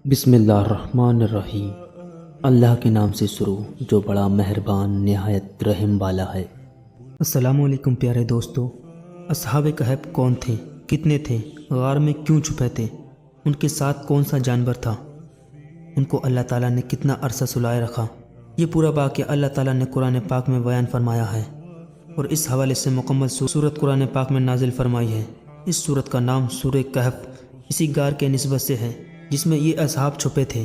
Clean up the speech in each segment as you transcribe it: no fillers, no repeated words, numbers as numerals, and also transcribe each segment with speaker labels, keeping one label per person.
Speaker 1: بسم اللہ الرحمن الرحیم۔ اللہ کے نام سے شروع جو بڑا مہربان نہایت رحم والا ہے۔
Speaker 2: السلام علیکم پیارے دوستو۔ اصحاب کہف کون تھے، کتنے تھے، غار میں کیوں چھپے تھے، ان کے ساتھ کون سا جانور تھا، ان کو اللہ تعالیٰ نے کتنا عرصہ سلائے رکھا، یہ پورا واقعہ اللہ تعالیٰ نے قرآن پاک میں بیان فرمایا ہے اور اس حوالے سے مکمل سورت قرآن پاک میں نازل فرمائی ہے۔ اس سورت کا نام سورہ کہف اسی غار کے نسبت سے ہے جس میں یہ اصحاب چھپے تھے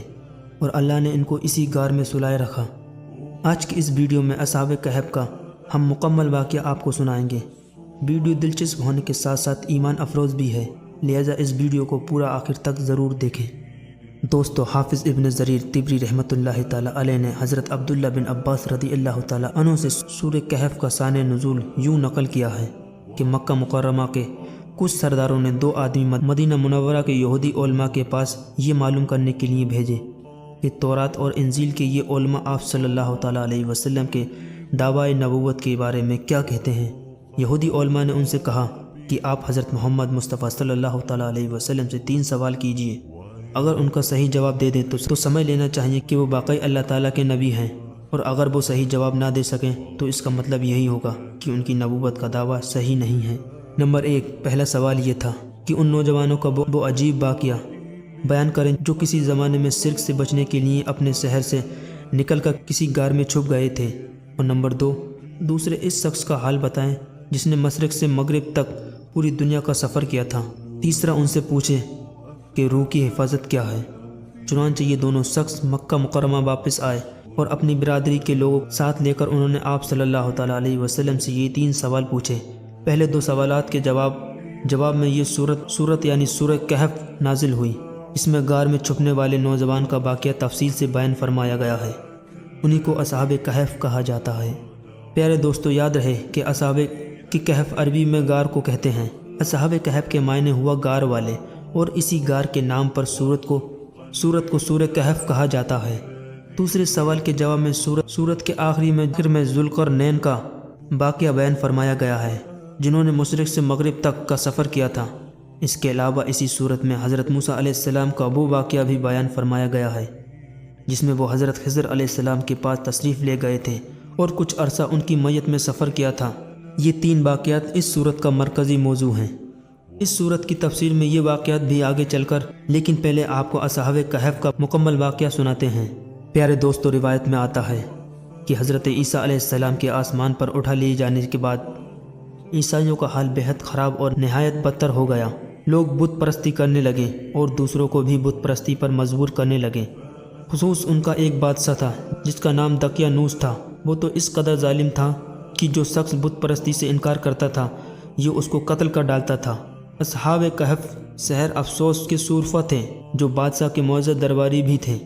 Speaker 2: اور اللہ نے ان کو اسی غار میں سلائے رکھا۔ آج کی اس ویڈیو میں اصحاب کہف کا ہم مکمل واقعہ آپ کو سنائیں گے۔ ویڈیو دلچسپ ہونے کے ساتھ ساتھ ایمان افروز بھی ہے، لہذا اس ویڈیو کو پورا آخر تک ضرور دیکھیں۔ دوستو، حافظ ابن جریر طبری رحمۃ اللہ تعالیٰ علیہ نے حضرت عبداللہ بن عباس رضی اللہ تعالیٰ عنہ سے سورہ کہف کا شان نزول یوں نقل کیا ہے کہ مکہ مکرمہ کے کچھ سرداروں نے 2 آدمی مدینہ منورہ کے یہودی علماء کے پاس یہ معلوم کرنے کے لیے بھیجے کہ تورات اور انجیل کے یہ علماء آپ صلی اللہ تعالیٰ علیہ وسلم کے دعوی نبوت کے بارے میں کیا کہتے ہیں۔ یہودی علماء نے ان سے کہا کہ آپ حضرت محمد مصطفیٰ صلی اللہ تعالیٰ علیہ وسلم سے 3 سوال کیجئے، اگر ان کا صحیح جواب دے دیں تو سمجھ لینا چاہیے کہ وہ واقعی اللہ تعالیٰ کے نبی ہیں، اور اگر وہ صحیح جواب نہ دے سکیں تو اس کا مطلب یہی ہوگا کہ ان کی نبوت کا دعویٰ صحیح نہیں ہے۔ نمبر 1، پہلا سوال یہ تھا کہ ان نوجوانوں کا وہ عجیب واقعہ بیان کریں جو کسی زمانے میں شرک سے بچنے کے لیے اپنے شہر سے نکل کر کسی غار میں چھپ گئے تھے۔ اور نمبر 2، دوسرے اس شخص کا حال بتائیں جس نے مشرق سے مغرب تک پوری دنیا کا سفر کیا تھا۔ تیسرا، ان سے پوچھیں کہ روح کی حفاظت کیا ہے۔ چنانچہ یہ دونوں شخص مکہ مکرمہ واپس آئے اور اپنی برادری کے لوگوں ساتھ لے کر انہوں نے آپ صلی اللہ تعالیٰ علیہ وسلم سے یہ 3 سوال پوچھے۔ پہلے 2 سوالات کے جواب میں یہ سورت یعنی سورہ کہف نازل ہوئی۔ اس میں غار میں چھپنے والے نوجوان کا واقعہ تفصیل سے بیان فرمایا گیا ہے، انہی کو اصحاب کہف کہا جاتا ہے۔ پیارے دوستو، یاد رہے کہ اصحاب کی کہف عربی میں غار کو کہتے ہیں۔ اصحاب کہف کے معنی ہوا غار والے، اور اسی غار کے نام پر سورت کو سورہ کہف کہا جاتا ہے۔ دوسرے سوال کے جواب میں سورت کے آخری میں ذوالقرنین کا واقعہ بیان فرمایا گیا ہے جنہوں نے مشرق سے مغرب تک کا سفر کیا تھا۔ اس کے علاوہ اسی صورت میں حضرت موسیٰ علیہ السلام کا وہ واقعہ بھی بیان فرمایا گیا ہے جس میں وہ حضرت خضر علیہ السلام کے پاس تشریف لے گئے تھے اور کچھ عرصہ ان کی میت میں سفر کیا تھا۔ یہ 3 واقعات اس صورت کا مرکزی موضوع ہیں۔ اس صورت کی تفسیر میں یہ واقعات بھی آگے چل کر، لیکن پہلے آپ کو اصحاب کہف کا مکمل واقعہ سناتے ہیں۔ پیارے دوستو، روایت میں آتا ہے کہ حضرت عیسیٰ علیہ السلام کے آسمان پر اٹھا لیے جانے کے بعد عیسائیوں کا حال بہت خراب اور نہایت بدتر ہو گیا۔ لوگ بت پرستی کرنے لگے اور دوسروں کو بھی بت پرستی پر مجبور کرنے لگے۔ خصوص ان کا ایک بادشاہ تھا جس کا نام دقیانوس تھا۔ وہ تو اس قدر ظالم تھا کہ جو شخص بت پرستی سے انکار کرتا تھا یہ اس کو قتل کر ڈالتا تھا۔ اصحاب کہف شہر افسوس کے شورفہ تھے جو بادشاہ کے معزز درباری بھی تھے،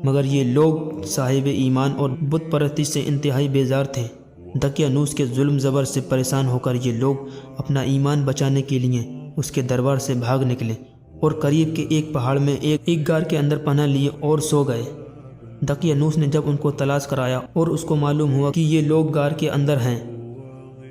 Speaker 2: مگر یہ لوگ صاحب ایمان اور بت پرستی سے انتہائی بیزار تھے۔ دقیانوس کے ظلم زبر سے پریشان ہو کر یہ لوگ اپنا ایمان بچانے کے لیے اس کے دربار سے بھاگ نکلے اور قریب کے ایک پہاڑ میں ایک غار کے اندر پناہ لیے اور سو گئے۔ دقیانوس نے جب ان کو تلاش کرایا اور اس کو معلوم ہوا کہ یہ لوگ غار کے اندر ہیں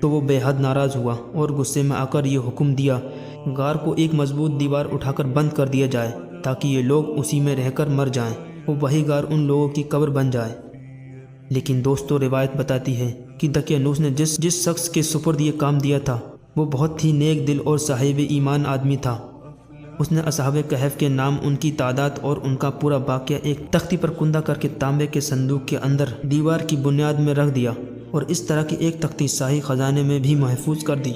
Speaker 2: تو وہ بے حد ناراض ہوا اور غصے میں آ کر یہ حکم دیا غار کو ایک مضبوط دیوار اٹھا کر بند کر دیا جائے تاکہ یہ لوگ اسی میں رہ کر مر جائیں اور وہی غار ان لوگوں کی قبر بن جائے۔ لیکن دوستو، روایت بتاتی ہے کہ دقیانوس نے جس شخص کے سپرد یہ کام دیا تھا وہ بہت ہی نیک دل اور صاحب ایمان آدمی تھا۔ اس نے اصحاب کہف کے نام، ان کی تعداد اور ان کا پورا واقعہ ایک تختی پر کندہ کر کے تانبے کے صندوق کے اندر دیوار کی بنیاد میں رکھ دیا اور اس طرح کی ایک تختی شاہی خزانے میں بھی محفوظ کر دی۔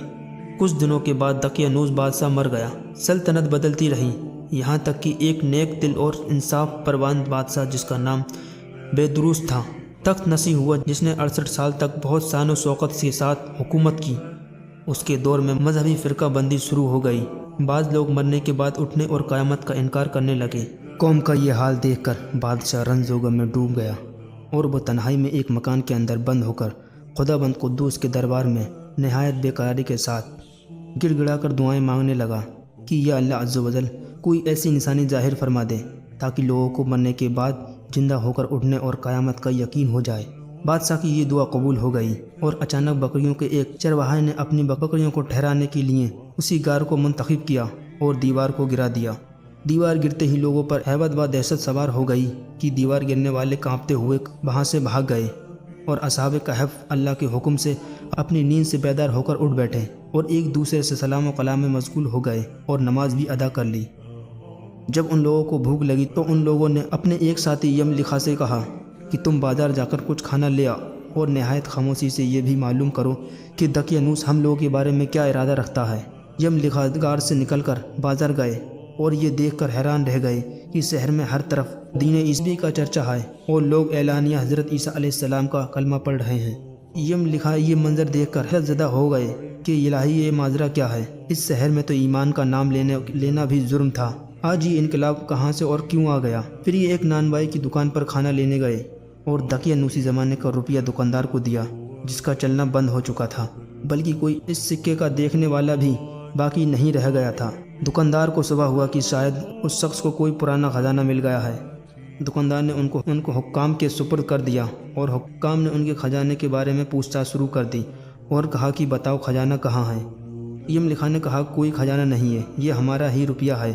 Speaker 2: کچھ دنوں کے بعد دقیانوس بادشاہ مر گیا۔ سلطنت بدلتی رہی، یہاں تک کہ ایک نیک دل اور انصاف پروان بادشاہ جس کا نام بیدروس تھا تخت نشین ہوا، جس نے 68 سال تک بہت شان و شوکت کے ساتھ حکومت کی۔ اس کے دور میں مذہبی فرقہ بندی شروع ہو گئی۔ بعض لوگ مرنے کے بعد اٹھنے اور قیامت کا انکار کرنے لگے۔ قوم کا یہ حال دیکھ کر بادشاہ رنج و غم میں ڈوب گیا اور وہ تنہائی میں ایک مکان کے اندر بند ہو کر خدا بند قدوس کے دربار میں نہایت بے قراری کے ساتھ گڑ گڑا کر دعائیں مانگنے لگا کہ یا اللہ عز و جل کوئی ایسی نشانی ظاہر فرما دے تاکہ لوگوں کو مرنے کے بعد زندہ ہو کر اٹھنے اور قیامت کا یقین ہو جائے۔ بادشاہ کی یہ دعا قبول ہو گئی اور اچانک بکریوں کے ایک چرواہے نے اپنی بکریوں کو ٹھہرانے کے لیے اسی غار کو منتخب کیا اور دیوار کو گرا دیا۔ دیوار گرتے ہی لوگوں پر ہیبت و دہشت سوار ہو گئی کہ دیوار گرنے والے کانپتے ہوئے وہاں سے بھاگ گئے، اور اصحاب کہف اللہ کے حکم سے اپنی نیند سے بیدار ہو کر اٹھ بیٹھے اور ایک دوسرے سے سلام و کلام میں مشغول ہو گئے اور نماز بھی ادا کر لی۔ جب ان لوگوں کو بھوک لگی تو ان لوگوں نے اپنے ایک ساتھی یملخا سے کہا کہ تم بازار جا کر کچھ کھانا لے آ اور نہایت خاموشی سے یہ بھی معلوم کرو کہ دقیانوس ہم لوگوں کے بارے میں کیا ارادہ رکھتا ہے۔ یملخا غار سے نکل کر بازار گئے اور یہ دیکھ کر حیران رہ گئے کہ شہر میں ہر طرف دین عیسوی کا چرچا ہے اور لوگ اعلانیہ حضرت عیسیٰ علیہ السلام کا کلمہ پڑھ رہے ہیں۔ یملخا یہ منظر دیکھ کر حیرت زدہ ہو گئے کہ الہی یہ ماجرا کیا ہے، اس شہر میں تو ایمان کا نام لینا بھی جرم تھا، آج یہ انقلاب کہاں سے اور کیوں آ گیا؟ پھر یہ ایک نانوائی کی دکان پر کھانا لینے گئے اور دقیانوسی زمانے کا روپیہ دکاندار کو دیا جس کا چلنا بند ہو چکا تھا، بلکہ کوئی اس سکے کا دیکھنے والا بھی باقی نہیں رہ گیا تھا۔ دکاندار کو صبح ہوا کہ شاید اس شخص کو کوئی پرانا خزانہ مل گیا ہے۔ دکاندار نے ان کو حکام کے سپرد کر دیا اور حکام نے ان کے خزانے کے بارے میں پوچھ تاچھ شروع کر دی اور کہا کہ بتاؤ خزانہ کہاں ہے؟ یملخا نے کہا کوئی خزانہ نہیں ہے، یہ ہمارا ہی روپیہ ہے۔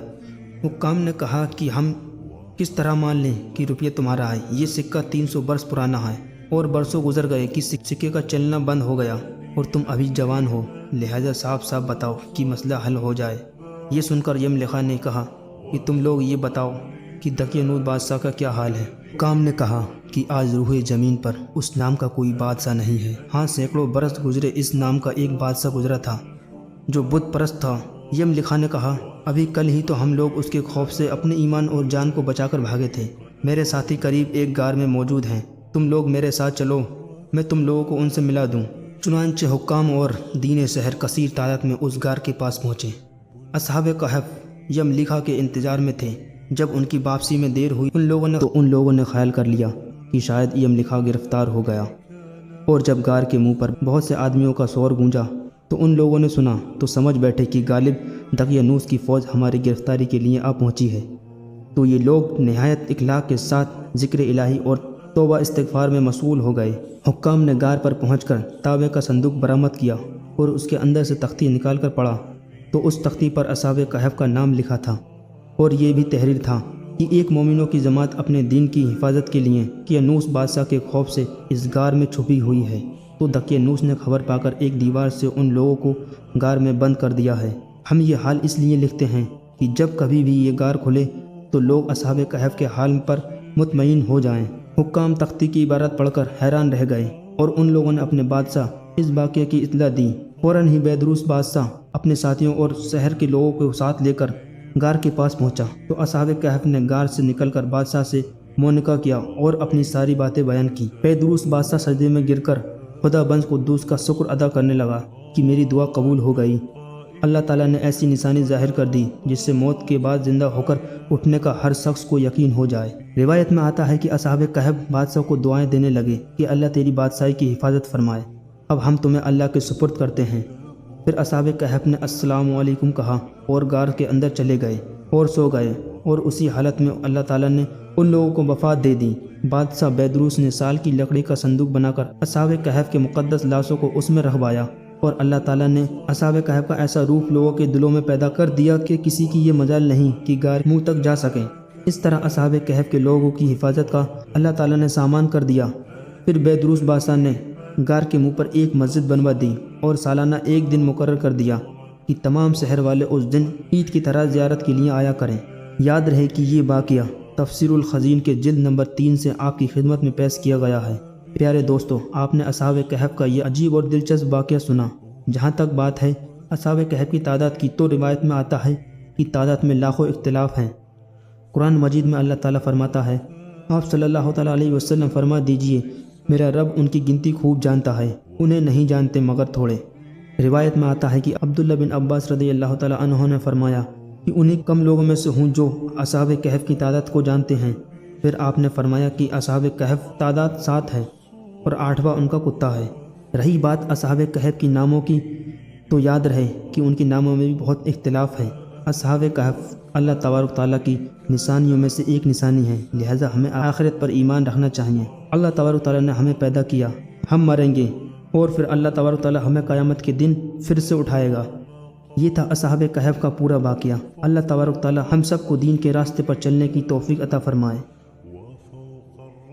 Speaker 2: حکام نے کہا کہ ہم کس طرح مان لیں کہ روپیہ تمہارا ہے؟ یہ سکہ 300 برس پرانا ہے اور برسوں گزر گئے کہ سکے کا چلنا بند ہو گیا اور تم ابھی جوان ہو، لہذا صاف صاف بتاؤ کہ مسئلہ حل ہو جائے۔ یہ سن کر یملخا نے کہا کہ تم لوگ یہ بتاؤ کہ دقیانوس بادشاہ کا کیا حال ہے؟ حکام نے کہا کہ آج روح زمین پر اس نام کا کوئی بادشاہ نہیں ہے، ہاں سینکڑوں برس گزرے اس نام کا ایک بادشاہ گزرا تھا جو بت پرست تھا۔ یملخا نے کہا ابھی کل ہی تو ہم لوگ اس کے خوف سے اپنے ایمان اور جان کو بچا کر بھاگے تھے، میرے ساتھی قریب ایک غار میں موجود ہیں، تم لوگ میرے ساتھ چلو، میں تم لوگوں کو ان سے ملا دوں۔ چنانچہ حکام اور دین شہر کثیر تعداد میں اس غار کے پاس پہنچے۔ اصحاب کہف یملخا کے انتظار میں تھے۔ جب ان کی واپسی میں دیر ہوئی ان لوگوں نے خیال کر لیا کہ شاید یملخا گرفتار ہو گیا، اور جب غار کے منہ پر بہت سے آدمیوں کا شور گونجا تو ان لوگوں نے سنا تو سمجھ بیٹھے کہ غالب دقیانوس کی فوج ہماری گرفتاری کے لیے آ پہنچی ہے۔ تو یہ لوگ نہایت اخلاق کے ساتھ ذکر الہی اور توبہ استغفار میں مشغول ہو گئے۔ حکام نے غار پر پہنچ کر تابے کا صندوق برآمد کیا اور اس کے اندر سے تختی نکال کر پڑھا تو اس تختی پر اصحاب کہف کا نام لکھا تھا، اور یہ بھی تحریر تھا کہ ایک مومنوں کی جماعت اپنے دین کی حفاظت کے لیے دقیانوس بادشاہ کے خوف سے اس غار میں چھپی ہوئی ہے۔ تو دقیانوس نے خبر پا کر ایک دیوار سے ان لوگوں کو غار میں بند کر دیا ہے۔ ہم یہ حال اس لیے لکھتے ہیں کہ جب کبھی بھی یہ غار کھلے تو لوگ اصحاب کہف کے حال پر مطمئن ہو جائیں۔ حکام تختی کی عبارت پڑھ کر حیران رہ گئے اور ان لوگوں نے اپنے بادشاہ اس واقعے کی اطلاع دی۔ فوراً ہی بیدروس بادشاہ اپنے ساتھیوں اور شہر کے لوگوں کو ساتھ لے کر غار کے پاس پہنچا تو اصحاب کہف نے غار سے نکل کر بادشاہ سے مونکا کیا اور اپنی ساری باتیں بیان کی۔ بیدروس بادشاہ سجدے میں گر کر خدا بند قدوس کا شکر ادا کرنے لگا کہ میری دعا قبول ہو گئی۔ اللہ تعالیٰ نے ایسی نشانی ظاہر کر دی جس سے موت کے بعد زندہ ہو کر اٹھنے کا ہر شخص کو یقین ہو جائے۔ روایت میں آتا ہے کہ اصحاب کہف بادشاہ کو دعائیں دینے لگے کہ اللہ تیری بادشاہی کی حفاظت فرمائے، اب ہم تمہیں اللہ کے سپرد کرتے ہیں۔ پھر اصحاب کہف نے السلام علیکم کہا اور غار کے اندر چلے گئے اور سو گئے، اور اسی حالت میں اللہ تعالیٰ نے ان لوگوں کو وفات دے دی۔ بادشاہ بیدروس نے سال کی لکڑی کا صندوق بنا کر اصحاب کہف کے مقدس لاشوں کو اس میں رکھوایا، اور اللہ تعالیٰ نے اصحاب کہف کا ایسا روح لوگوں کے دلوں میں پیدا کر دیا کہ کسی کی یہ مجال نہیں کہ غار منہ تک جا سکیں۔ اس طرح اصحاب کہف کے لوگوں کی حفاظت کا اللہ تعالیٰ نے سامان کر دیا۔ پھر بیدروس بادشاہ نے غار کے منہ پر ایک مسجد بنوا دی اور سالانہ ایک دن مقرر کر دیا کہ تمام شہر والے اس دن عید کی طرح زیارت کے لیے آیا کریں۔ یاد رہے کہ یہ واقعہ تفسیر الخزین کے جلد نمبر 3 سے آپ کی خدمت میں پیش کیا گیا ہے۔ پیارے دوستو، آپ نے اصحاب کہف کا یہ عجیب اور دلچسپ واقعہ سنا۔ جہاں تک بات ہے اصحاب کہف کی تعداد کی تو روایت میں آتا ہے کہ تعداد میں لاکھوں اختلاف ہیں۔ قرآن مجید میں اللہ تعالیٰ فرماتا ہے، آپ صلی اللہ تعالیٰ علیہ وسلم فرما دیجئے میرا رب ان کی گنتی خوب جانتا ہے، انہیں نہیں جانتے مگر تھوڑے۔ روایت میں آتا ہے کہ عبداللہ بن عباس رضی اللہ تعالیٰ عنہ نے فرمایا کہ انہیں کم لوگوں میں سے ہوں جو اصحاب کہف کی تعداد کو جانتے ہیں۔ پھر آپ نے فرمایا کہ اصحاب کہف تعداد 7 ہے اور 8واں ان کا کتا ہے۔ رہی بات اصحاب کہف کی ناموں کی، تو یاد رہے کہ ان کے ناموں میں بھی بہت اختلاف ہے۔ اصحاب کہف اللہ تبارک تعالیٰ کی نشانیوں میں سے ایک نشانی ہے، لہذا ہمیں آخرت پر ایمان رکھنا چاہیے۔ اللہ تبارک تعالیٰ نے ہمیں پیدا کیا، ہم مریں گے، اور پھر اللہ تبارک تعالیٰ ہمیں قیامت کے دن پھر سے اٹھائے گا۔ یہ تھا اصحاب کہف کا پورا واقعہ۔ اللہ تبارک تعالی ہم سب کو دین کے راستے پر چلنے کی توفیق عطا فرمائے۔